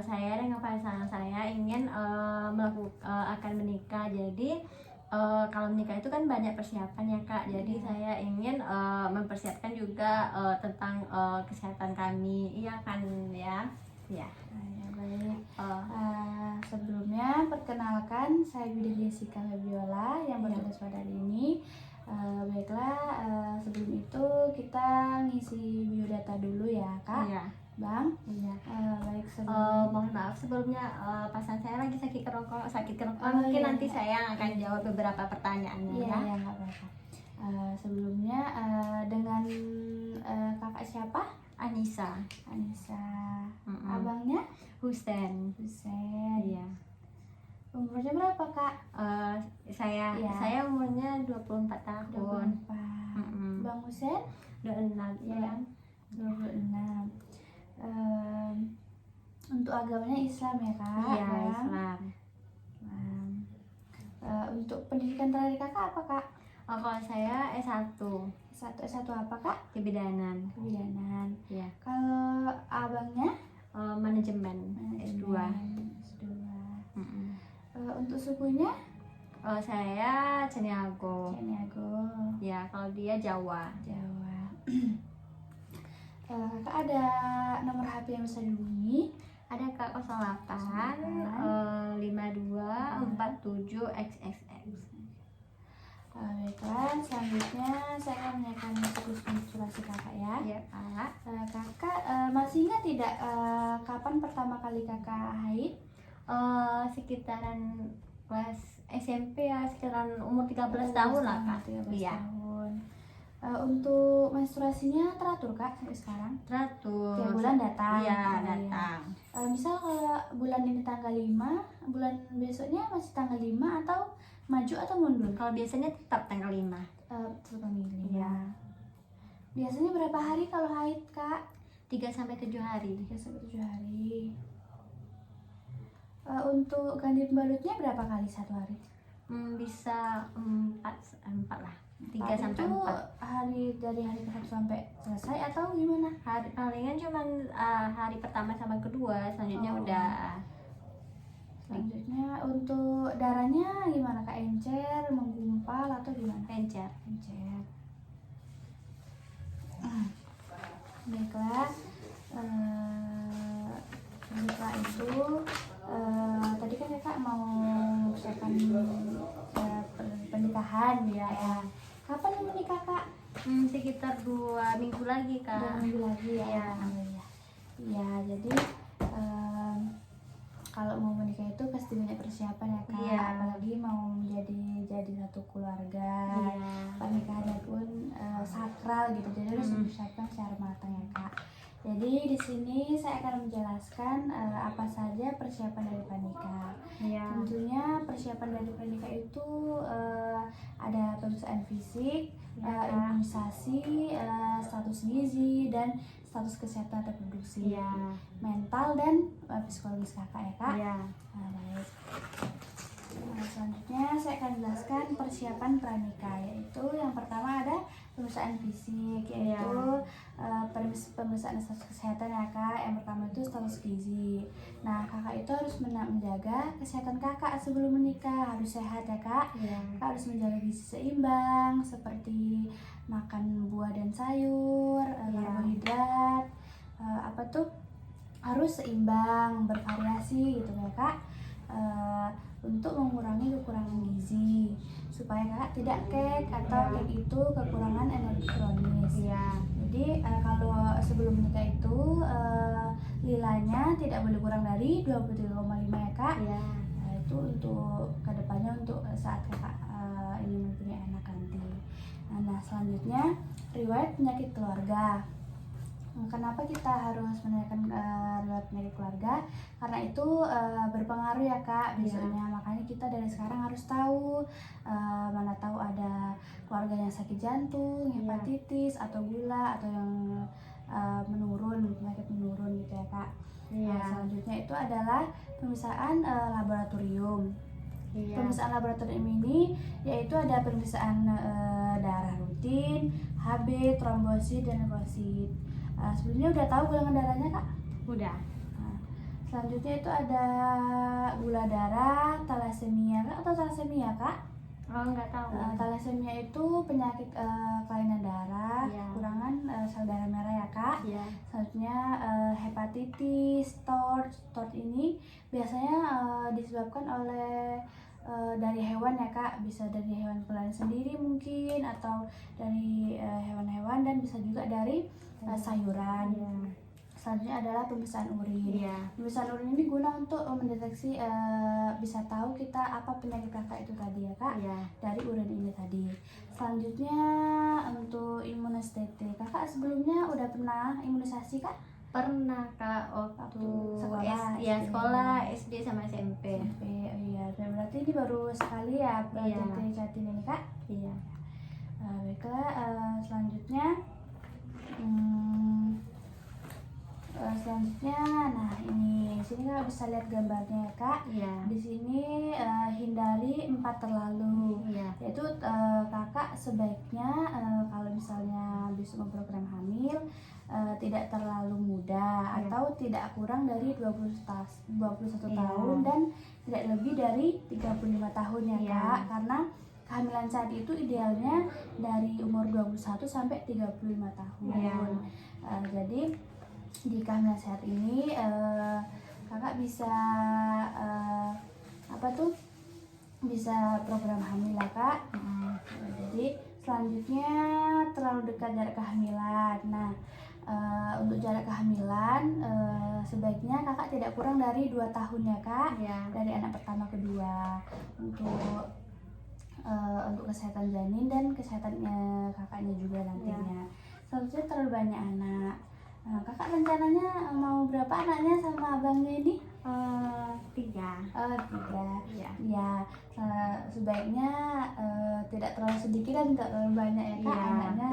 saya dengan pasangan saya ingin akan menikah. Jadi kalau menikah itu kan banyak persiapan ya Kak. Jadi saya ingin mempersiapkan juga tentang kesehatan kami. Iya kan ya? Ya. Ya, baik. Sebelumnya perkenalkan, saya Budi Jessica Febiola yang bertugas pada hari ini. Baiklah, sebelum itu kita ngisi biodata dulu ya Kak. Iya. Bang. Iya. Baik, mohon maaf sebelumnya pasangan saya lagi sakit kerongkongan. Mungkin iya, nanti saya akan jawab beberapa pertanyaannya Iya, ya. ya nggak apa-apa. Sebelumnya dengan kakak siapa? Anissa. Abangnya? Husen. Iya. Umurnya berapa Kak? Saya umurnya 24 tahun. 24. Bang Husen? 26 ya. 26. Untuk agamanya Islam ya Kak? Iya, Islam. Untuk pendidikan terakhir Kakak apa Kak? Kalau saya S1. S1 apa Kak? Kebidanan. Iya. Kalau abangnya? Manajemen S2. Untuk sukunya? Saya Ceniago. Ya, kalau dia Jawa. Kakak ada nomor HP yang bisa dihubungi? Ada Kak 08 52 47 XXX. Baiklah, selanjutnya saya akan menanyakan siklus menstruasi Kakak ya. Iya Kak. Kakak masih ingat tidak kapan pertama kali Kakak haid? Sekitaran kelas SMP ya, sekitaran umur 13 tahun lah Kak. 13 Iya. tahun. Untuk menstruasinya teratur Kak sampai sekarang? Teratur. Tiap bulan datang? Iya, datang. Misal kalau bulan ini tanggal 5, bulan besoknya masih tanggal 5 atau maju atau mundur? Kalau biasanya tetap tanggal 5. Tetap milih. Iya. Biasanya berapa hari kalau haid Kak? 3-7 hari. 3-7 hari. Untuk ganti pembalutnya berapa kali satu hari? Bisa 4 lah. 3-4 hari dari hari ke 1 sampai selesai atau gimana? Hari palingan cuman hari pertama sama kedua, selanjutnya udah. Selanjutnya untuk darahnya gimana Kak? Encer, menggumpal atau gimana? Encer. Baiklah. Setelah itu tadi kan Kakak mau mempersiapkan pernikahan ya. Kapan mau menikah Kak? Sekitar 2 minggu lagi Kak. 2 minggu lagi ya. Iya, jadi kalau mau menikah itu pasti banyak persiapan ya Kak. Iya. Apalagi mau jadi satu keluarga. Iya. Pernikahannya pun sakral gitu, jadi harus dipersiapkan secara matang ya Kak. Jadi di sini saya akan menjelaskan apa saja persiapan dari pernikah. Iya. Tentunya persiapan dari pernikah itu ada pemeriksaan fisik, imunisasi, status gizi, dan status kesehatan reproduksi, mental dan psikologis Kakak ya Kak. Iya. Baik. Selanjutnya saya akan jelaskan persiapan pranikah, yaitu yang pertama ada pemeriksaan fisik, yaitu pemeriksaan status kesehatan ya Kak. Yang pertama itu status gizi. Nah Kakak itu harus menjaga kesehatan Kakak sebelum menikah, harus sehat ya Kak. Kakak harus menjaga gizi seimbang seperti makan buah dan sayur, karbohidrat, harus seimbang, bervariasi gitu ya Kak. Untuk mengurangi kekurangan gizi supaya Kakak tidak kek atau kek itu kekurangan energi kronis. Jadi kalau sebelum menikah itu nilainya tidak boleh kurang dari 23,5 ya Kak. Itu untuk kedepannya, untuk saat Kakak ingin mempunyai anak nanti. Nah selanjutnya riwayat penyakit keluarga. Kenapa kita harus menanyakan riwayat penyakit keluarga? Karena itu berpengaruh ya Kak besoknya. Makanya kita dari sekarang harus tahu, mana tahu ada keluarga yang sakit jantung, hepatitis, atau gula, atau yang penyakit menurun gitu ya Kak. Selanjutnya itu adalah pemeriksaan laboratorium. Pemeriksaan laboratorium ini yaitu ada pemeriksaan darah rutin, Hb, trombosit, dan leukosit. Sebelumnya udah tahu golongan darahnya Kak? Udah. Selanjutnya itu ada gula darah, thalassemia Kak, atau thalassemia Kak? Oh, nggak tahu. Thalassemia itu penyakit kelainan darah, Iya. kekurangan sel darah merah ya Kak. Iya. Selanjutnya hepatitis, TORCH ini biasanya disebabkan oleh dari hewan ya Kak, bisa dari hewan peliharaan sendiri mungkin, atau dari hewan-hewan, dan bisa juga dari sayuran. Iya. Selanjutnya adalah pemeriksaan urin. Iya. Pemeriksaan urin ini guna untuk mendeteksi bisa tahu kita apa penyakit kakak itu tadi ya Kak, Iya. dari urin ini tadi. Selanjutnya untuk imunostatik, kakak sebelumnya udah pernah imunisasi Kak? Pernah Kak, waktu Sekolah, ya SD. sekolah SD sama SMP. SMP, oh iya, berarti ini baru sekali ya Iya. Jatin ini Kak. Iya. Baiklah, selanjutnya nah ini sini Kak bisa lihat gambarnya ya Kak. Iya. Di sini hindari 4 terlalu, Iya. yaitu kakak sebaiknya kalau misalnya bisa memprogram hamil tidak terlalu muda, Iya. atau tidak kurang dari 21 Iya. tahun dan tidak lebih dari 35 tahun ya Iya. Kak, karena kehamilan saat itu idealnya dari umur 21 sampai 35 tahun. Iya. Jadi di kehamilan saat ini kakak bisa bisa program hamil ya Kak. Jadi selanjutnya terlalu dekat jarak kehamilan. Nah, untuk jarak kehamilan sebaiknya kakak tidak kurang dari 2 tahun ya Kak, Iya. dari anak pertama kedua, untuk kesehatan janin dan kesehatan kakaknya juga nantinya. Selanjutnya terlalu banyak anak. Kakak rencananya mau berapa anaknya sama abangnya ini? 3. 3. Iya. Ya, sebaiknya tidak terlalu sedikit dan tidak terlalu banyak ya Kak Iya. anaknya.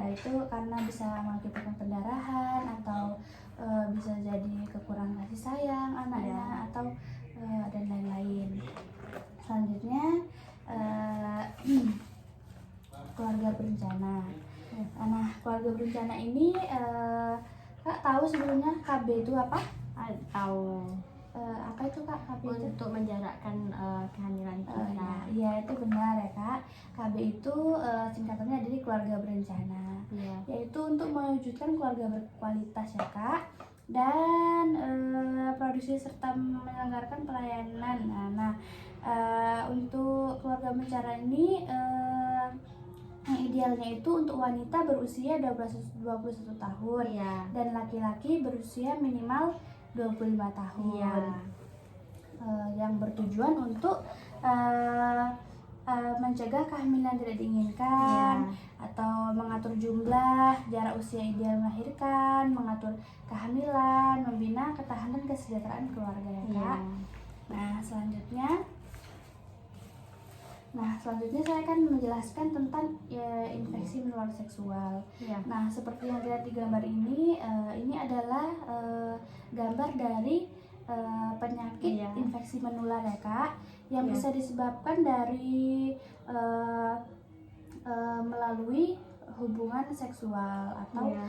Itu karena bisa mengakibatkan pendarahan, atau bisa jadi kekurangan kasih sayang anaknya, atau dan lain-lain. Selanjutnya keluarga berencana. Nah, keluarga berencana ini Kak tahu sebelumnya KB itu apa? Tahu. Apa itu Kak KB itu? Untuk menjarakkan kehamilan kita. Iya, itu benar ya Kak. KB itu singkatannya dari keluarga berencana, Iya. yaitu untuk mewujudkan keluarga berkualitas ya Kak, dan produksi serta menyelenggarakan pelayanan. Nah, untuk keluarga berencana ini yang idealnya itu untuk wanita berusia 21 tahun Iya. dan laki-laki berusia minimal 25 tahun. Iya. Yang bertujuan untuk mencegah kehamilan tidak diinginkan, atau mengatur jumlah, jarak usia ideal melahirkan, mengatur kehamilan, membina ketahanan kesejahteraan keluarga ya Kak. Nah, selanjutnya saya akan menjelaskan tentang infeksi menular seksual. Iya. Nah, seperti yang dilihat di gambar ini adalah gambar dari penyakit Iya. infeksi menular ya Kak, yang Iya. bisa disebabkan dari melalui hubungan seksual atau Iya.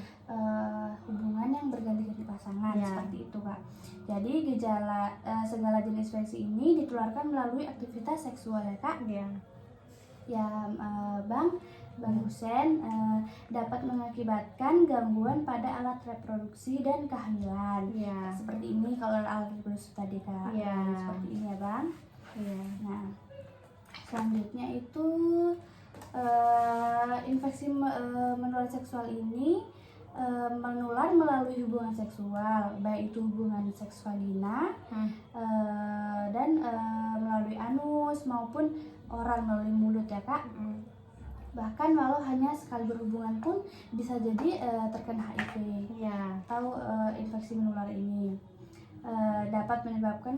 hubungan yang berganti-ganti pasangan, Iya. seperti itu Kak. Jadi gejala segala jenis infeksi ini ditularkan melalui aktivitas seksual ya Kak. Iya. Ya Bang Husen, dapat mengakibatkan gangguan pada alat reproduksi dan kehamilan. Iya. Seperti ini kalau alat reproduksi tadi Kak. Iya. Seperti ini ya Bang. Iya. Nah, selanjutnya itu infeksi menular seksual ini menular melalui hubungan seksual, baik itu hubungan seksualina dan melalui anus maupun oral, melalui mulut ya Kak. Bahkan walau hanya sekali berhubungan pun bisa jadi terkena HIV. Iya. Atau infeksi menular ini dapat menyebabkan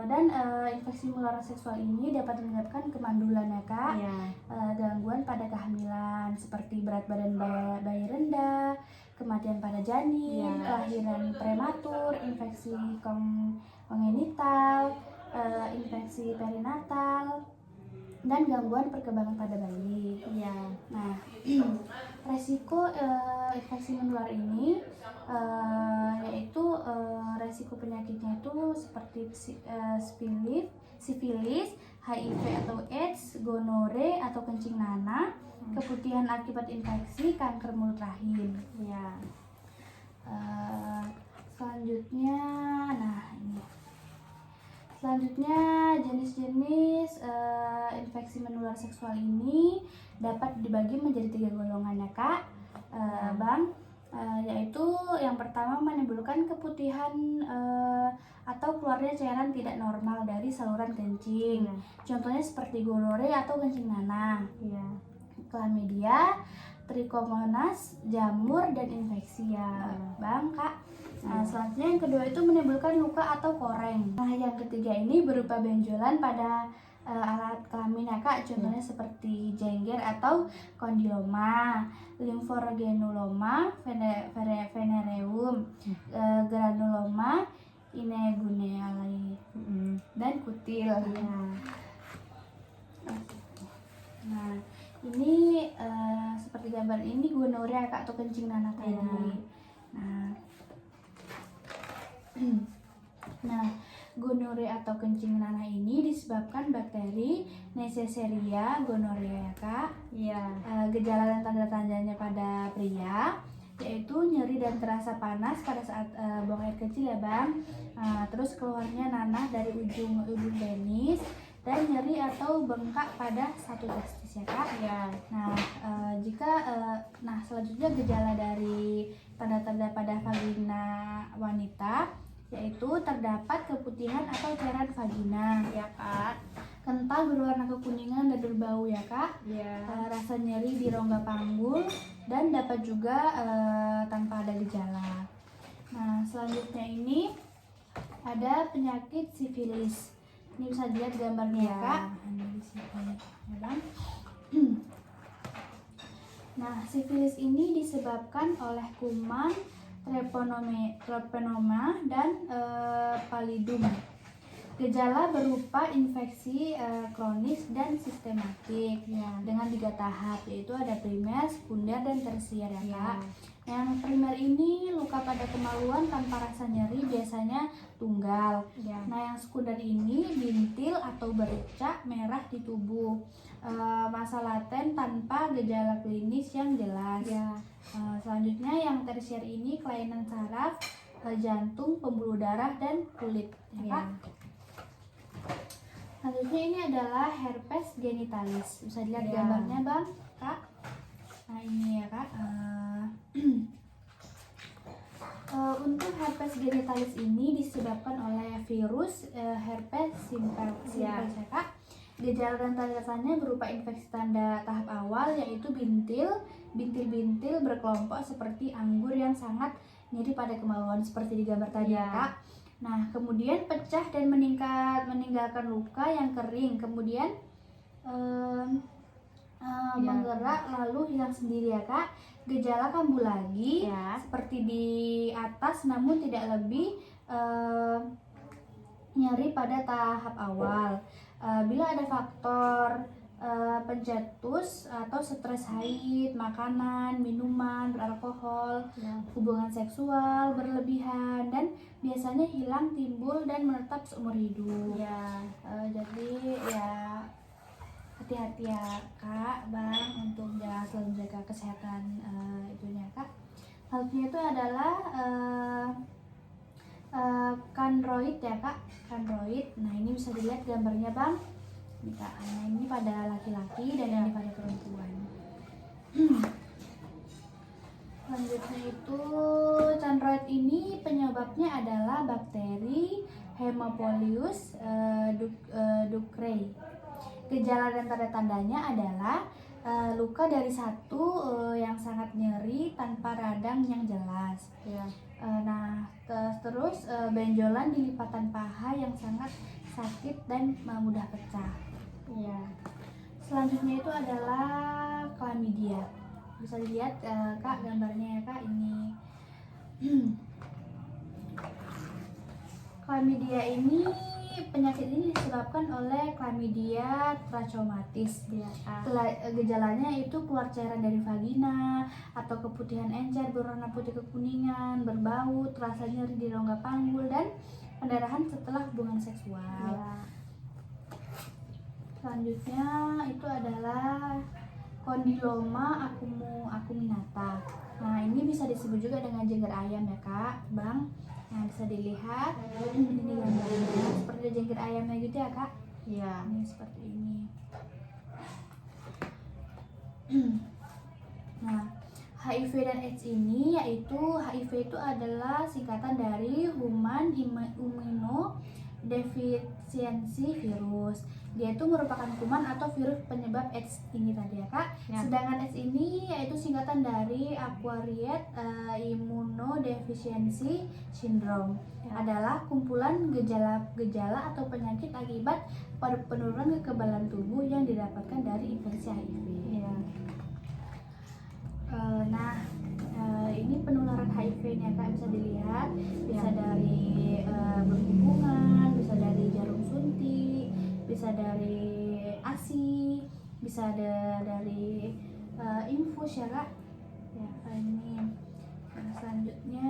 dan infeksi menular seksual ini dapat menyebabkan kemandulan ya Kak. Iya. Gangguan pada kehamilan seperti berat badan bayi rendah, kematian pada janin, Iya. kelahiran prematur, infeksi kongenital, infeksi perinatal. dan gangguan perkembangan pada bayi. Iya. Nah, resiko infeksi menular ini yaitu resiko penyakitnya itu seperti sifilis, HIV atau AIDS, gonore atau kencing nanah, keputihan akibat infeksi, kanker mulut rahim. Iya. Selanjutnya, Selanjutnya, jenis-jenis infeksi menular seksual ini dapat dibagi menjadi 3 golongan ya Kak, Bang, yaitu yang pertama menimbulkan keputihan atau keluarnya cairan tidak normal dari saluran kencing. Contohnya seperti gonore atau kencing nanah, chlamydia, trichomonas, jamur, dan infeksi ya Bang, Kak. Nah, selanjutnya yang kedua itu menimbulkan luka atau koreng. Nah, yang ketiga ini berupa benjolan pada alat kelamin ya Kak. Contohnya seperti jengger atau kondiloma, limfogranuloma, venereum, granuloma, ineguneale, dan kutil. Nah, ini seperti gambar ini gonore ya Kak, atau kencing nanah tadi. Nah, gonore atau kencing nanah ini disebabkan bakteri Neisseria gonorrhea ya Kak. Gejala dan tanda-tandanya pada pria yaitu nyeri dan terasa panas pada saat buang air kecil ya Bang. Terus keluarnya nanah dari ujung penis dan nyeri atau bengkak pada satu testis ya Kak. Nah, selanjutnya gejala dari tanda-tanda pada vagina wanita yaitu terdapat keputihan atau cairan vagina ya Kak, kental berwarna kekuningan dan berbau ya Kak, rasa nyeri di rongga panggul dan dapat juga tanpa ada gejala. Nah, selanjutnya ini ada penyakit sifilis. Ini bisa dilihat gambarnya ya Kak. Nah, sifilis ini disebabkan oleh kuman Treponema dan pallidum. Gejala berupa infeksi kronis dan sistematik dengan 3 tahap, yaitu ada primer, sekunder, dan tersier ya Kak. Yang primer ini luka pada kemaluan tanpa rasa nyeri, biasanya tunggal. Nah, yang sekunder ini bintil atau bercak merah di tubuh, masa laten tanpa gejala klinis yang jelas. Selanjutnya yang tersier ini kelainan saraf, jantung, pembuluh darah, dan kulit ya Kak. Selanjutnya ini adalah herpes genitalis. Bisa dilihat gambarnya Bang, Kak. Nah, ini ya Kak. Untuk herpes genitalis ini disebabkan oleh virus herpes simplex ya Kak. Gejala dan tanda-tandanya berupa infeksi tanda tahap awal yaitu bintil-bintil berkelompok seperti anggur yang sangat nyeri pada kemaluan seperti di gambar tadi ya Kak. Nah, kemudian pecah dan meninggalkan luka yang kering, kemudian menggerak lalu hilang sendiri ya Kak. Gejala kambuh lagi seperti di atas, namun tidak lebih nyeri pada tahap awal. Bila ada faktor pencetus atau stres haid, makanan, minuman beralkohol, hubungan seksual berlebihan, dan biasanya hilang, timbul, dan menetap seumur hidup. Jadi ya hati-hati ya Kak, Bang, untuk selalu menjaga kesehatan itunya Kak. Selanjutnya itu adalah kandroid ya Kak, kandroid. Nah, ini bisa dilihat gambarnya Bang. Ini Kak, nah ini pada laki-laki dan ini pada perempuan. Selanjutnya itu kandroid ini penyebabnya adalah bakteri Haemophilus ducreyi. Gejala dan tanda-tandanya adalah luka dari satu yang sangat nyeri tanpa radang yang jelas. Nah, terus benjolan di lipatan paha yang sangat sakit dan mudah pecah. Selanjutnya itu adalah chlamydia. Bisa dilihat Kak gambarnya ya Kak, ini. Chlamydia ini penyakit ini disebabkan oleh Chlamydia trachomatis. Iya, Kak. Gejalanya itu keluar cairan dari vagina atau keputihan encer berwarna putih kekuningan, berbau, terasa nyeri di rongga panggul dan pendarahan setelah hubungan seksual. Iya. Selanjutnya itu adalah kondiloma acuminata. Nah, ini bisa disebut juga dengan jengger ayam ya Kak, Bang. Nah, bisa dilihat ini gambarnya seperti jengger ayamnya gitu ya Kak. Iya. Ini seperti ini. Nah, HIV dan AIDS ini yaitu HIV itu adalah singkatan dari Human Immunodeficiency Virus. Dia itu merupakan kuman atau virus penyebab AIDS ini tadi ya Kak. Ya. Sedangkan AIDS ini yaitu singkatan dari Acquired Immunodeficiency Syndrome. Ya. Adalah kumpulan gejala atau penyakit akibat penurunan kekebalan tubuh yang didapatkan dari infeksi HIV. Iya. Ini penularan HIV-nya Kak, bisa dilihat, bisa Ya. dari berhubungan, bisa dari jarum suntik, bisa dari ASI, bisa dari infus ya Kak. Ya, ini. Nah, selanjutnya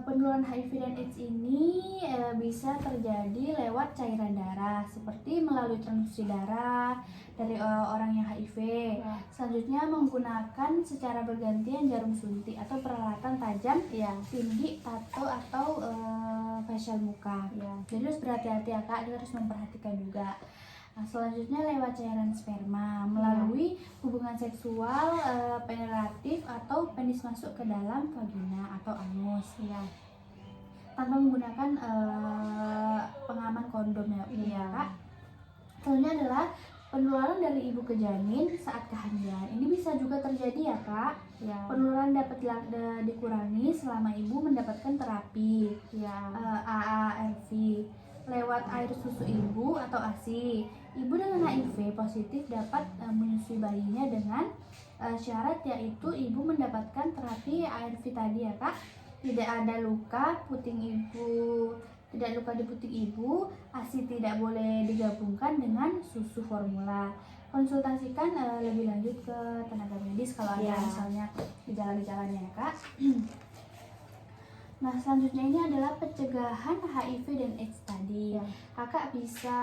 penularan HIV dan AIDS ini bisa terjadi lewat cairan darah seperti melalui transfusi darah dari orang yang HIV. Ya. Selanjutnya menggunakan secara bergantian jarum suntik atau peralatan tajam, Iya. tindik, tato atau facial muka. Iya. Jadi harus berhati-hati ya Kak, kita harus memperhatikan juga. Nah, selanjutnya lewat cairan sperma melalui hubungan seksual penetratif atau penis masuk ke dalam vagina atau anus. Iya. Tanpa menggunakan pengaman kondom ya Iya. Kak. Selanjutnya adalah penularan dari ibu ke janin saat kehamilan. Ini bisa juga terjadi ya Kak. Iya. Penularan dapat dikurangi selama ibu mendapatkan terapi Iya. AARV lewat air susu ibu atau ASI. Ibu dengan HIV positif dapat menyusui bayinya dengan syarat yaitu ibu mendapatkan terapi ARV tadi ya Kak. Tidak ada luka puting ibu, tidak luka di puting ibu, ASI tidak boleh digabungkan dengan susu formula. Konsultasikan lebih lanjut ke tenaga medis kalau ada Iya. misalnya gejala-gejalanya ya Kak. Nah, selanjutnya ini adalah pencegahan HIV dan AIDS tadi. Ya. Kakak bisa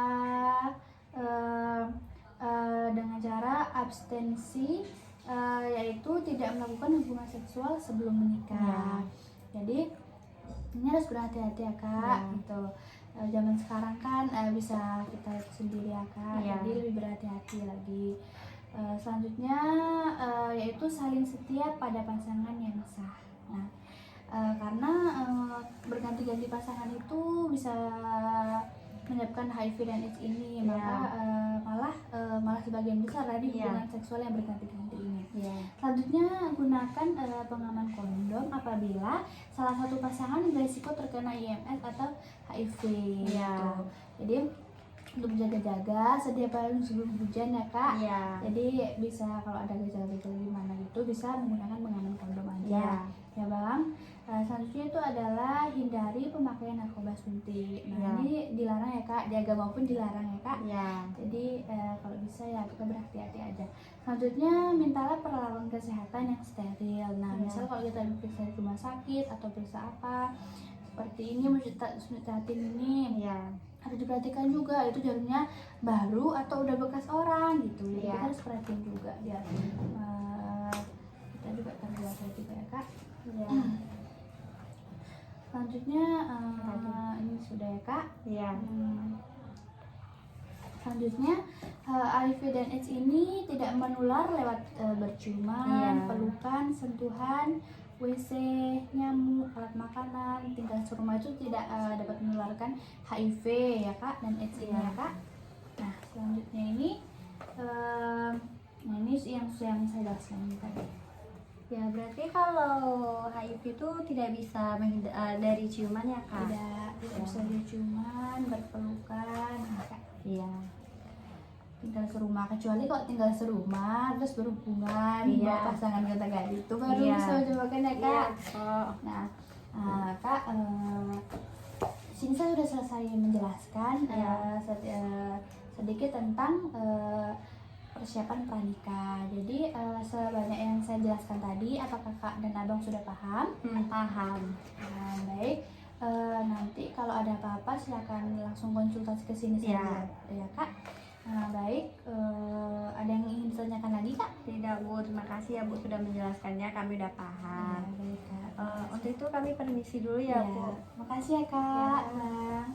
dengan cara abstensi, yaitu tidak melakukan hubungan seksual sebelum menikah. Jadi ini harus berhati-hati ya Kak. Ya. Gitu. Zaman sekarang kan bisa kita sendiri ya Kak. Ya. Jadi lebih berhati-hati lagi. Selanjutnya yaitu saling setia pada pasangan yang sah. Nah, karena berganti-ganti pasangan itu bisa menyebabkan HIV dan AIDS ini, maka malah sebagian besar dari hubungan seksual yang berganti-ganti ini. Selanjutnya gunakan pengaman kondom apabila salah satu pasangan berisiko terkena IMS atau HIV. Gitu. Jadi untuk jaga-jaga sedia payung sebelum hujan ya Kak. Jadi bisa kalau ada gejala-gejala gimana gitu bisa menggunakan pengaman kondom aja. Ya Bang. Selanjutnya itu adalah hindari pemakaian narkoba suntik. Nah ini dilarang ya Kak, di agama pun dilarang ya Kak. Jadi kalau bisa ya kita berhati-hati aja. Selanjutnya mintalah perlakuan kesehatan yang steril. Nah misal kalau kita periksa di rumah sakit atau periksa apa seperti ini mustahil ini harus diperhatikan juga itu jarumnya baru atau udah bekas orang gitu. Jadi kita harus perhatiin juga biar kita juga terjaga juga ya Kak. Selanjutnya ini sudah ya Kak. Selanjutnya HIV dan AIDS ini tidak menular lewat berciuman, pelukan, sentuhan, WC, nyamuk, alat makanan, tinggal serumah itu tidak dapat menularkan HIV ya Kak dan AIDS ini ya Kak. Nah selanjutnya ini ini yang saya jelaskan tadi. Ya berarti kalau HIV itu tidak bisa dari ciuman ya Kak? Tidak bisa dari ciuman, berpelukan, tinggal serumah, kecuali kalau tinggal serumah terus berhubungan bawa pasangan kita kayak gitu baru bisa mencobakan ya Kak. Nah Kak sini saya sudah selesai menjelaskan Ya. sedikit tentang persiapan pranikah. Jadi sebanyak yang saya jelaskan tadi, apakah Kak dan Abang sudah paham? Paham. Nah, baik. Nanti kalau ada apa-apa silakan langsung konsultasi ke sini saja, ya Kak. Nah, baik. Ada yang ingin ditanyakan lagi Kak? Tidak Bu, terima kasih ya Bu sudah menjelaskannya, kami udah paham. Baik Kak. Untuk itu kami permisi dulu ya Bu. Makasih ya Kak. Ya. Bang.